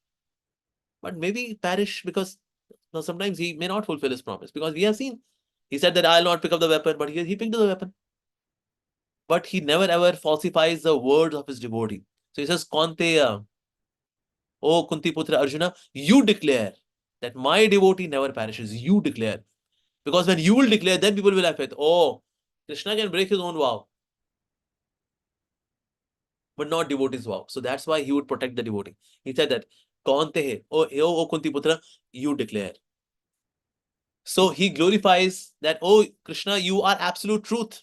But maybe perish because sometimes he may not fulfill his promise. Because we have seen, he said that I'll not pick up the weapon, but he picked up the weapon. But he never ever falsifies the words of his devotee. So he says, Kaunteya, O Kunti Putra Arjuna, you declare that my devotee never perishes. You declare. Because when you will declare, then people will have faith. Oh, Krishna can break his own vow, but not devotee's vow. So that's why he would protect the devotee. He said that, Kaunteya, O Kunti Putra, you declare. So he glorifies that, oh Krishna, you are absolute truth.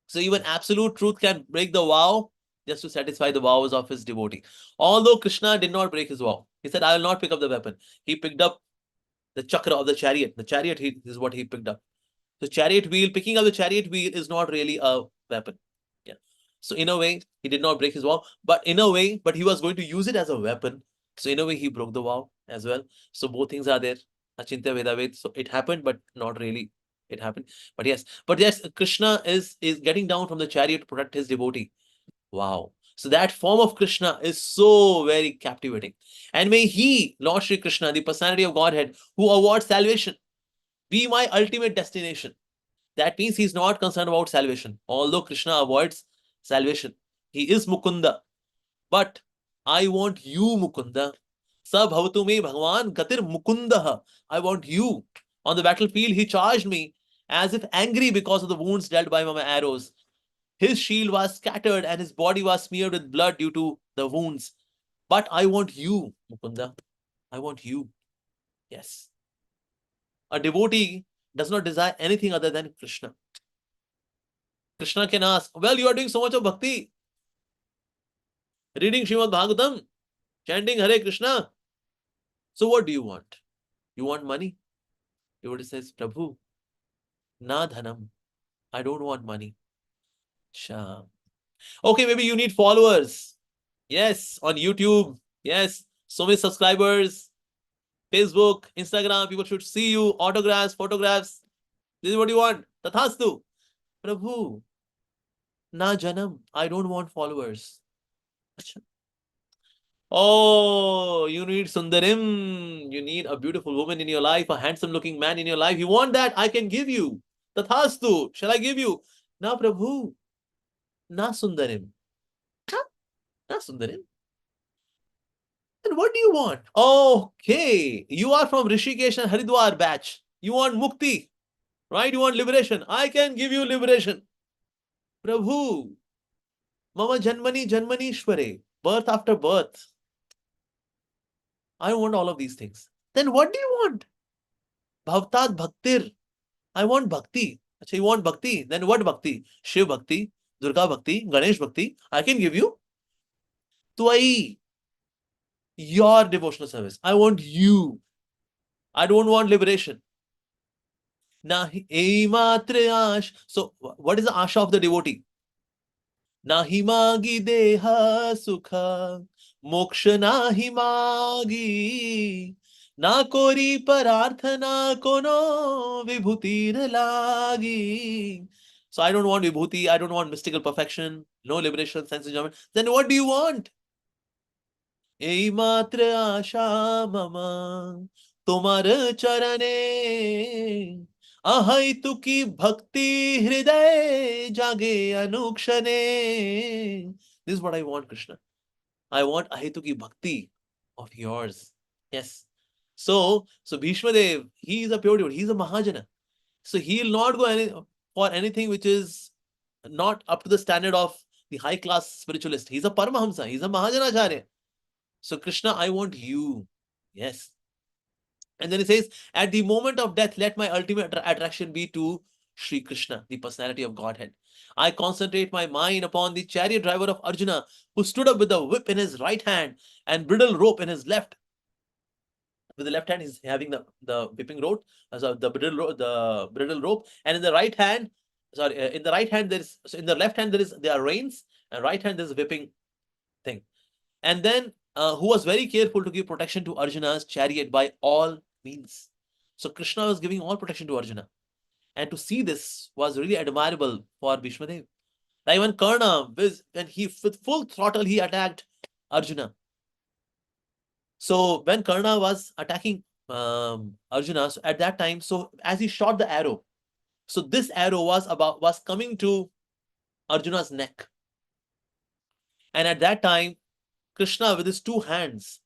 So even absolute truth can break the vow just to satisfy the vows of his devotee. Although Krishna did not break his vow, he said, I will not pick up the weapon. He picked up the chakra of the chariot. The chariot is what he picked up. The chariot wheel, picking up the chariot wheel is not really a weapon. Yeah. So in a way, he did not break his vow, but in a way, but he was going to use it as a weapon. So in a way, he broke the vow as well. So both things are there. Achintya Vedaved. So it happened, but not really. It happened. But yes, Krishna is getting down from the chariot to protect his devotee. Wow. So that form of Krishna is so very captivating. And may he, Lord Shri Krishna, the personality of Godhead, who awards salvation, be my ultimate destination. That means he's not concerned about salvation. Although Krishna avoids salvation, he is Mukunda. But I want you, Mukunda. Sa bhavatu me Bhagavan gatir Mukundaha. I want you. On the battlefield, he charged me as if angry because of the wounds dealt by my arrows. His shield was scattered and his body was smeared with blood due to the wounds. But I want you, Mukunda. I want you. Yes. A devotee does not desire anything other than Krishna. Krishna can ask, well, you are doing so much of bhakti, reading Srimad Bhagavatam, chanting Hare Krishna. So what do you want? You want money? Devotee says, Prabhu, na dhanam. I don't want money. Sha. Okay, maybe you need followers. Yes, on YouTube. Yes, so many subscribers. Facebook, Instagram, people should see you. Autographs, photographs. This is what you want. Tathastu. Prabhu, na janam. I don't want followers. Achha. Oh, you need Sundarim. You need a beautiful woman in your life, a handsome looking man in your life. You want that? I can give you. Tathastu. Shall I give you? Na Prabhu. Na Sundarim. Huh? Na Sundarim. Then what do you want? Okay. You are from Rishikesh and Haridwar batch. You want mukti. Right? You want liberation. I can give you liberation. Prabhu. Mama Janmani Janmanishware. Birth after birth. I want all of these things. Then what do you want? Bhavtat Bhaktir. I want bhakti. Achha, you want bhakti? Then what bhakti? Shiv bhakti, Durga bhakti, Ganesh bhakti. I can give you. Twai. Your devotional service. I want you. I don't want liberation. Nahi matre ash. So what is the asha of the devotee? Nahi magi deha sukha. Moksha nahi magi. Na kori pararthana kono vibhutir lagi. So I don't want vibhuti, I don't want mystical perfection, no liberation, sense enjoyment. Then what do you want? Ei matra asha mama tomar charane ahai bhakti hriday jage anukshane. This is what I want, Krishna. I want ahituki bhakti of yours. Yes. So Bhishma Dev, he is a pure devotee, he is a Mahajana. So he'll not go for anything which is not up to the standard of the high class spiritualist. He's a Paramahamsa, he's a Mahajanacharya. So Krishna, I want you. Yes. And then he says, at the moment of death, let my ultimate attraction be to Sri Krishna, the personality of Godhead. I concentrate my mind upon the chariot driver of Arjuna, who stood up with the whip in his right hand and bridle rope in his left. With the left hand, he's having the whipping rope, so the bridle rope, and in the right hand, in the right hand in the left hand there are reins, and right hand there's a whipping thing. And then who was very careful to give protection to Arjuna's chariot by all means. So Krishna was giving all protection to Arjuna. And to see this was really admirable for Bhishma Dev. Like when Karna, when he with full throttle, he attacked Arjuna. So when Karna was attacking Arjuna, so at that time, so as he shot the arrow, so this arrow was coming to Arjuna's neck. And at that time, Krishna with his two hands,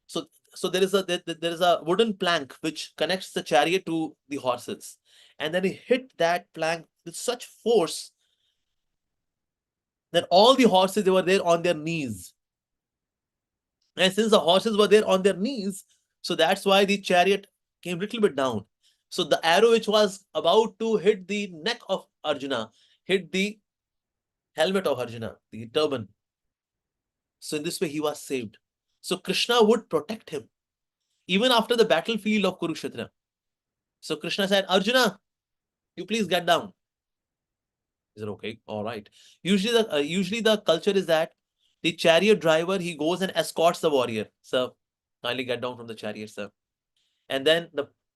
so there is a wooden plank which connects the chariot to the horses, and then he hit that plank with such force that all the horses, they were there on their knees. And since the horses were there on their knees, so that's why the chariot came a little bit down. So the arrow which was about to hit the neck of Arjuna hit the helmet of Arjuna, the turban. So in this way he was saved. So Krishna would protect him even after the battlefield of Kurukshetra. So Krishna said, Arjuna, you please get down. He said, okay, all right. Usually the culture is that the chariot driver, he goes and escorts the warrior. So kindly get down from the chariot, sir. And then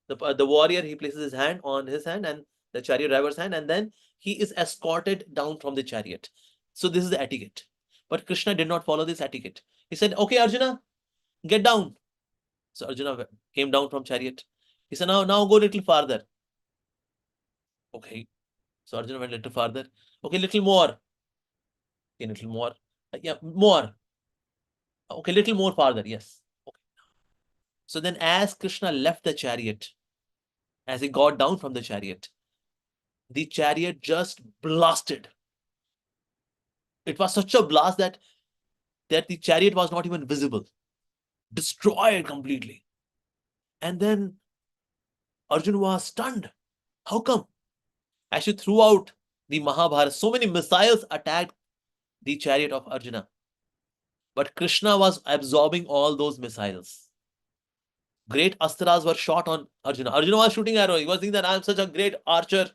the warrior, he places his hand on his hand and the chariot driver's hand, and then he is escorted down from the chariot. So this is the etiquette. But Krishna did not follow this etiquette. He said, okay, Arjuna, get down. So Arjuna came down from chariot. He said, now go a little farther. Okay. So Arjuna went a little farther. Okay, little more. Okay, little more. Yeah, more. Okay, little more farther. Yes. Okay. So then as Krishna left the chariot, as he got down from the chariot just blasted. It was such a blast that the chariot was not even visible. Destroyed completely. And then Arjuna was stunned. How come? Actually, throughout the Mahabharata, so many missiles attacked the chariot of Arjuna. But Krishna was absorbing all those missiles. Great astras were shot on Arjuna. Arjuna was shooting arrow. He was thinking that I'm such a great archer.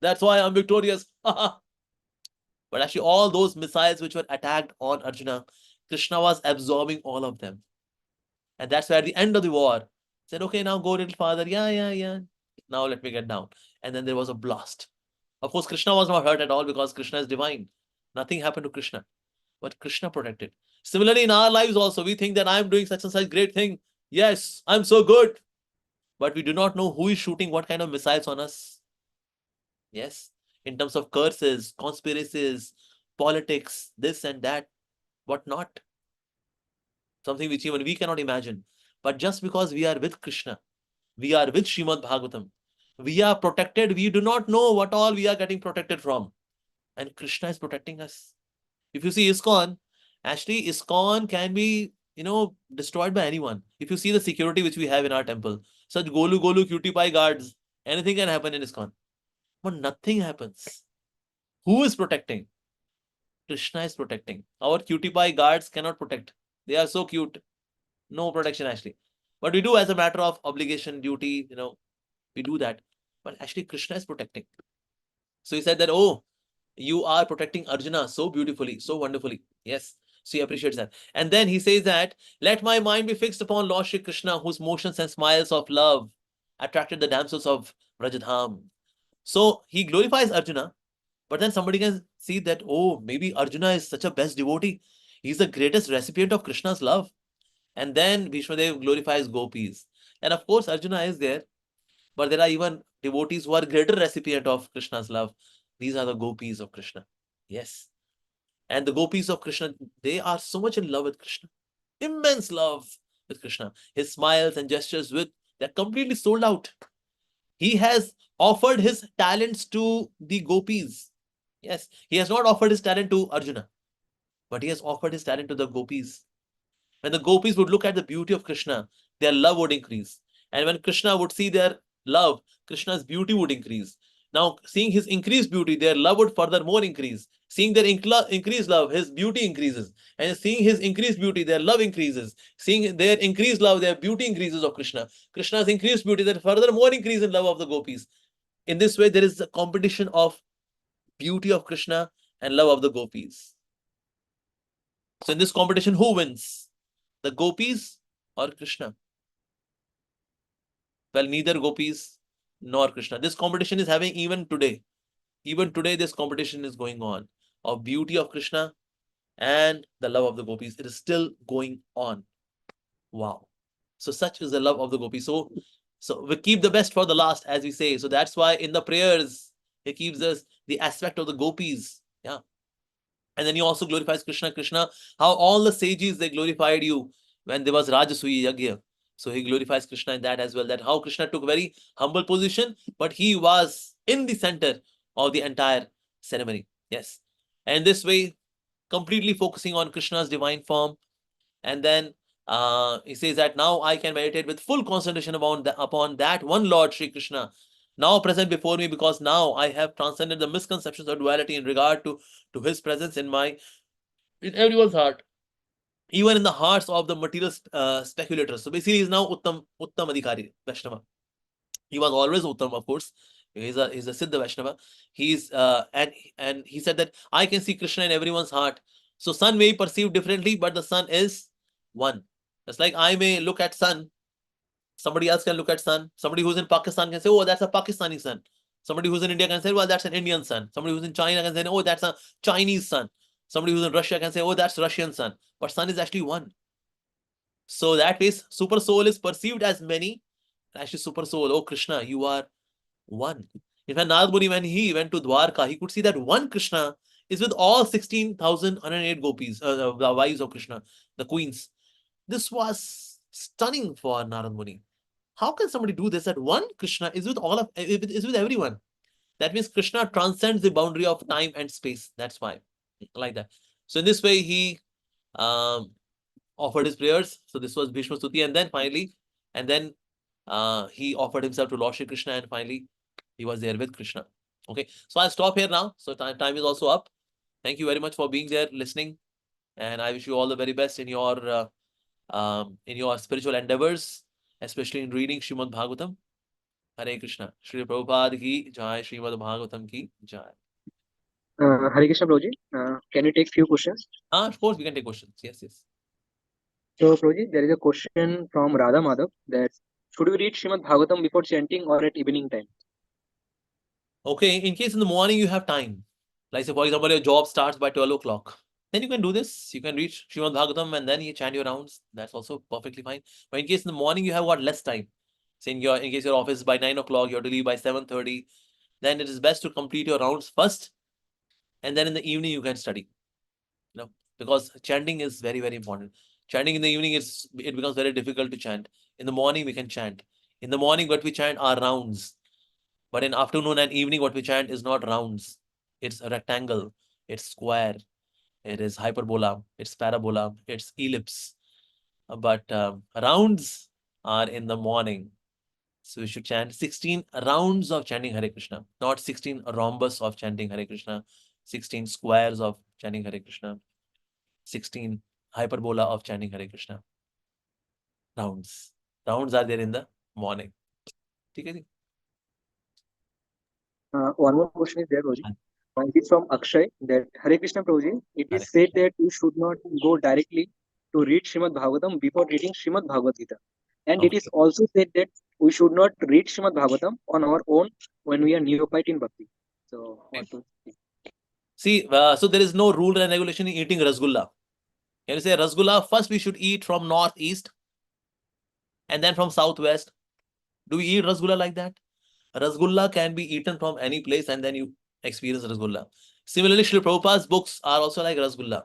That's why I'm victorious. But actually, all those missiles which were attacked on Arjuna, Krishna was absorbing all of them. And that's why at the end of the war, said, okay, now go a little farther. Yeah. Now let me get down. And then there was a blast. Of course, Krishna was not hurt at all because Krishna is divine. Nothing happened to Krishna. But Krishna protected. Similarly, in our lives also, we think that I'm doing such and such great thing. Yes, I'm so good. But we do not know who is shooting what kind of missiles on us. Yes, in terms of curses, conspiracies, politics, this and that, what not. Something which even we cannot imagine. But just because we are with Krishna, we are with Srimad Bhagavatam, we are protected. We do not know what all we are getting protected from. And Krishna is protecting us. If you see ISKCON, actually ISKCON can be, destroyed by anyone. If you see the security which we have in our temple, such golu cutie pie guards, anything can happen in ISKCON. But nothing happens. Who is protecting? Krishna is protecting. Our cutie pie guards cannot protect. They are so cute. No protection actually. But we do as a matter of obligation, duty, we do that. But actually Krishna is protecting. So he said that, oh, you are protecting Arjuna so beautifully, so wonderfully. Yes. So he appreciates that. And then he says that, let my mind be fixed upon Lord Shri Krishna, whose motions and smiles of love attracted the damsels of Vrajadham. So he glorifies Arjuna, but then somebody can see that, oh, maybe Arjuna is such a best devotee. He's the greatest recipient of Krishna's love. And then Bhishmadev glorifies gopis. And of course, Arjuna is there, but there are even devotees who are greater recipient of Krishna's love. These are the gopis of Krishna. Yes. And the gopis of Krishna, they are so much in love with Krishna. Immense love with Krishna. His smiles and gestures, they're completely sold out. He has offered his talents to the gopis. Yes. He has not offered his talent to Arjuna, but he has offered his talent to the gopis. When the gopis would look at the beauty of Krishna, their love would increase. And when Krishna would see their love, Krishna's beauty would increase. Now, seeing his increased beauty, their love would furthermore increase. Seeing their increased love, his beauty increases. And seeing his increased beauty, their love increases. Seeing their increased love, their beauty increases of Krishna. Krishna's increased beauty, that furthermore increase in love of the gopis. In this way, there is a competition of beauty of Krishna and love of the gopis. So in this competition, who wins? The gopis or Krishna? Well, neither gopis nor Krishna. This competition is having even today. Even today, this competition is going on of beauty of Krishna and the love of the gopis. It is still going on. Wow. So such is the love of the gopis. So we keep the best for the last, as we say. So that's why in the prayers, he keeps us the aspect of the gopis. Yeah. And then he also glorifies Krishna. Krishna, how all the sages, they glorified you when there was Rajasuya Yagya. So he glorifies Krishna in that as well, that how Krishna took very humble position, but he was in the center of the entire ceremony. Yes. And this way, completely focusing on Krishna's divine form. And then He says that now I can meditate with full concentration upon that one Lord Sri Krishna, now present before me, because now I have transcended the misconceptions of duality in regard to his presence in everyone's heart, even in the hearts of the material speculators. So basically, he's now Uttam Adhikari, Vaishnava. He was always Uttam, of course. He's a Siddha Vaishnava. He's and he said that I can see Krishna in everyone's heart. So sun may be perceived differently, but the sun is one. Just like I may look at sun, somebody else can look at sun. Somebody who's in Pakistan can say, oh, that's a Pakistani sun. Somebody who's in India can say, well, that's an Indian sun. Somebody who's in China can say, oh, that's a Chinese sun. Somebody who's in Russia can say, oh, that's Russian sun. But sun is actually one. So that way, super soul is perceived as many. Actually, super soul, oh Krishna, you are one. In fact, Narad Muni, when he went to Dwarka, he could see that one Krishna is with all 16,108 gopis, the wives of Krishna, the queens. This was stunning for Narad Muni. How can somebody do this? That one Krishna is with is with everyone. That means Krishna transcends the boundary of time and space. That's why, like that. So in this way, he offered his prayers. So this was Bhishma Stuti, and then finally, he offered himself to Lord Shri Krishna, and finally, he was there with Krishna. Okay, so I'll stop here now. So time is also up. Thank you very much for being there, listening, and I wish you all the very best in your spiritual endeavors, especially in reading Srimad Bhagavatam. Hare Krishna. Srila Prabhupada ki jai, Srimad Bhagavatam ki jai. Hare Krishna, Prabhuji. Can you take few questions? Of course, we can take questions. Yes. So, Prabhuji, there is a question from Radha Madhav that should we read Srimad Bhagavatam before chanting or at evening time? Okay, in case in the morning you have time, like say for example your job starts by 12 o'clock, then you can do this. You can read Srimad Bhagavatam and then you chant your rounds. That's also perfectly fine. But in case in the morning you have got less time, say in case your office by 9 o'clock, you have to leave by 7:30, then it is best to complete your rounds first, and then in the evening you can study. Because chanting is very, very important. Chanting in the evening it becomes very difficult to chant. In the morning we can chant. In the morning what we chant are rounds. But in afternoon and evening, what we chant is not rounds. It's a rectangle. It's square. It is hyperbola. It's parabola. It's ellipse. But rounds are in the morning. So we should chant 16 rounds of chanting Hare Krishna, not 16 rhombus of chanting Hare Krishna, 16 squares of chanting Hare Krishna, 16 hyperbola of chanting Hare Krishna. Rounds. Rounds are there in the morning. Okay? One more question is there, Prabhuji. It is from Akshay that Hare Krishna, Prabhuji. It is said that we should not go directly to read Srimad Bhagavatam before reading Srimad Bhagavad Gita. And it is also said that we should not read Srimad Bhagavatam on our own when we are neophyte in bhakti. So, what to see, so there is no rule and regulation in eating rasgulla. Can you say rasgulla? First, we should eat from northeast and then from southwest. Do we eat rasgulla like that? Rasgulla can be eaten from any place and then you experience rasgulla. Similarly, Srila Prabhupada's books are also like rasgulla.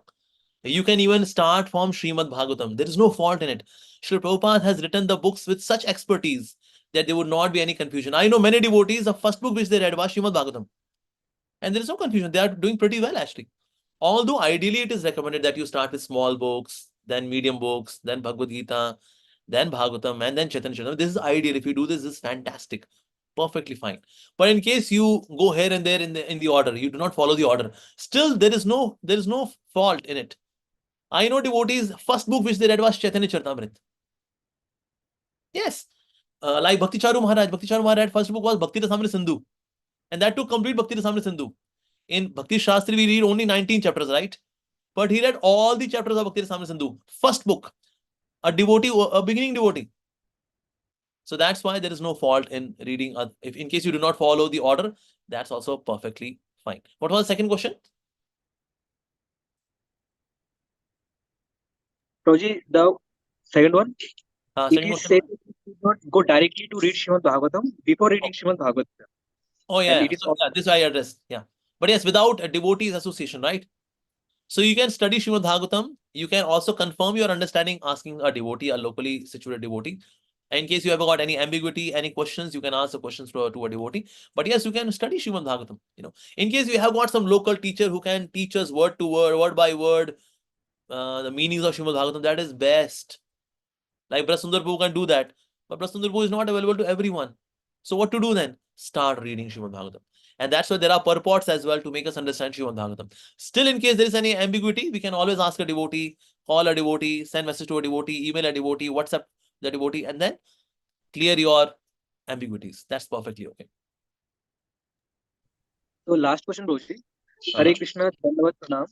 You can even start from Srimad Bhagavatam. There is no fault in it. Srila Prabhupada has written the books with such expertise that there would not be any confusion. I know many devotees, the first book which they read was Srimad Bhagavatam. And there is no confusion. They are doing pretty well actually. Although ideally it is recommended that you start with small books, then medium books, then Bhagavad Gita, then Bhagavatam, and then Chaitanya Charitamrita. This is ideal. If you do this, this is fantastic. Perfectly fine. But in case you go here and there in the order, you do not follow the order, still there is no fault in it. I know devotees, first book which they read was Chaitanya Charitamrita. Yes. Like Bhakti Charu Maharaj, first book was Bhakti Rasamrita Sindhu. And that took complete Bhakti Rasamrita Sindhu. In Bhakti Shastri, we read only 19 chapters, right? But he read all the chapters of Bhakti Rasamrita Sindhu. First book. A devotee, a beginning devotee. So that's why there is no fault in reading. If in case you do not follow the order, that's also perfectly fine. What was the second question? Prabhuji, the second one. Second it is question. said that you should not go directly to read Srimad Bhagavatam before reading Srimad Bhagavatam. Oh, yeah. And it is So, yeah, this I addressed. Yeah. But yes, without a devotees association, right? So you can study Srimad Bhagavatam. You can also confirm your understanding asking a devotee, a locally situated devotee. In case you ever got any ambiguity, any questions, you can ask the questions to a devotee. But yes, you can study Srimad Bhagavatam. In case you have got some local teacher who can teach us word to word, word by word, the meanings of Srimad Bhagavatam, that is best. Like Brasundar Prabhu can do that, but Brasundar Prabhu is not available to everyone. So what to do then? Start reading Srimad Bhagavatam. And that's why there are purports as well to make us understand Srimad Bhagavatam. Still, in case there is any ambiguity, we can always ask a devotee, call a devotee, send message to a devotee, email a devotee, WhatsApp the devotee, and then clear your ambiguities. That's perfectly okay. So last question, Roshi. Uh-huh. Hare Krishna, Dandavat Pranam.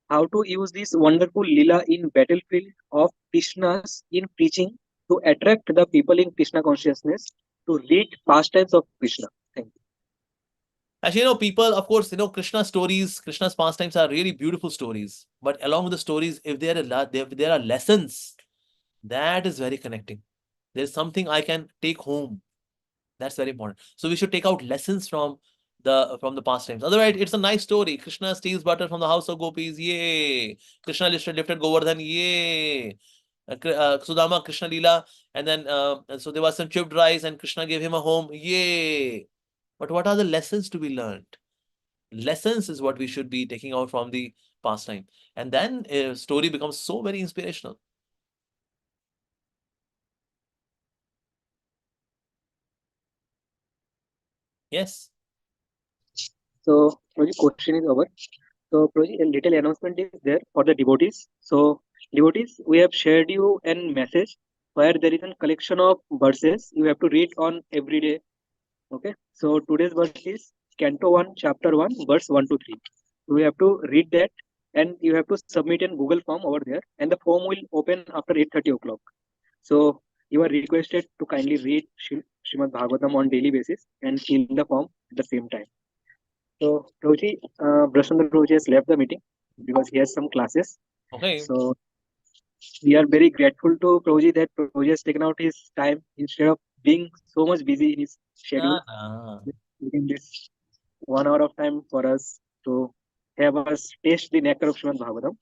How to use this wonderful Lila in battlefield of Krishna's in preaching to attract the people in Krishna consciousness to read pastimes of Krishna. Thank you. Actually, people, of course, Krishna's stories, Krishna's pastimes are really beautiful stories. But along with the stories, if there are lessons, that is very connecting. There's something I can take home. That's very important. So we should take out lessons from the pastimes. Otherwise, it's a nice story. Krishna steals butter from the house of gopis. Yay! Krishna lifted Govardhan. Yay! Sudama, Krishna Lila, and then so there was some chipped rice, and Krishna gave him a home. Yay! But what are the lessons to be learned? Lessons is what we should be taking out from the pastime, and then a story becomes so very inspirational. Yes. So, Proji, question is over. So, Proji, a little announcement is there for the devotees. So, devotees, we have shared you a message where there is a collection of verses you have to read on every day. Okay. So, today's verse is Canto 1, Chapter 1, verse 1 to 3. So, you have to read that and you have to submit in Google form over there, and the form will open after 8:30 o'clock. So, you are requested to kindly read Srimad Bhagavatam on daily basis and fill the form at the same time. So, Roji, Brasundar Roji has left the meeting because he has some classes. Okay. So, we are very grateful to Prabhuji that Prabhuji has taken out his time instead of being so much busy in his schedule. Taking this 1 hour of time for us to have us taste the nectar of Srimad Bhagavatam.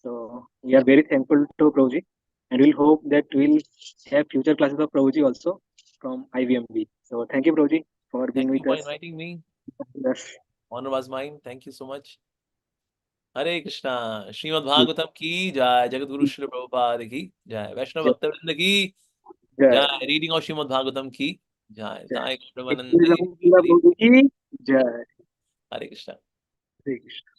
So, we are very thankful to Prabhuji, and we'll hope that we'll have future classes of Prabhuji also from IVMB. So, thank you, Prabhuji, for being Thank you with for us. inviting me. Yes. Honor was mine. Thank you so much. Hare Krishna. Srimad Bhagavatam ki jai. Jagat Guru Srila Prabhupada ki jai. Vaishnava Bhakta ki jai. Reading of Srimad Bhagavatam ki jai. Sai Gaudavanande. Jai. Hare Krishna. Hare Krishna.